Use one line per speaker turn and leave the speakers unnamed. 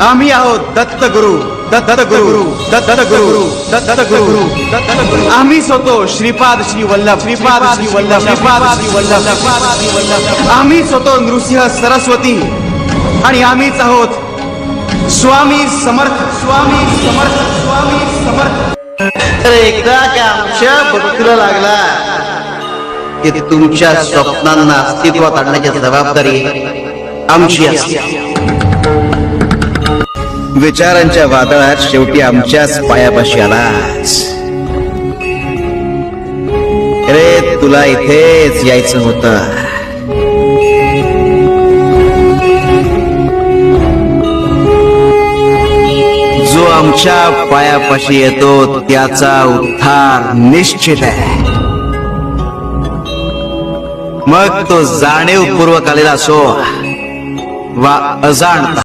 आम्ही आहोत दत्तगुरु दत्तगुरु दत्तगुरु दत्तगुरु दत्तगुरु आम्हीच होतो श्रीपाद श्री वल्लभ श्रीपाद श्री वल्लभ श्रीपाद श्री वल्लभ आम्हीच होतो नृसिंह सरस्वती आणि आम्हीच आहोत स्वामी समर्थ स्वामी समर्थ स्वामी समर्थ।
एकदा का आमच्या भक्तीला लागला की तुमच्या स्वप्नांना अस्तित्वात आणण्याची जबाबदारी आमची असते। विचारांच्या वादळात शेवटी आमच्याच पायापाशी आलास रे, तुला इथेच यायचं होतं। जो आमच्या पायापाशी येतो त्याचा उद्धार निश्चित आहे, मग तो जाणीवपूर्वक आलेला असो वा अजाणता।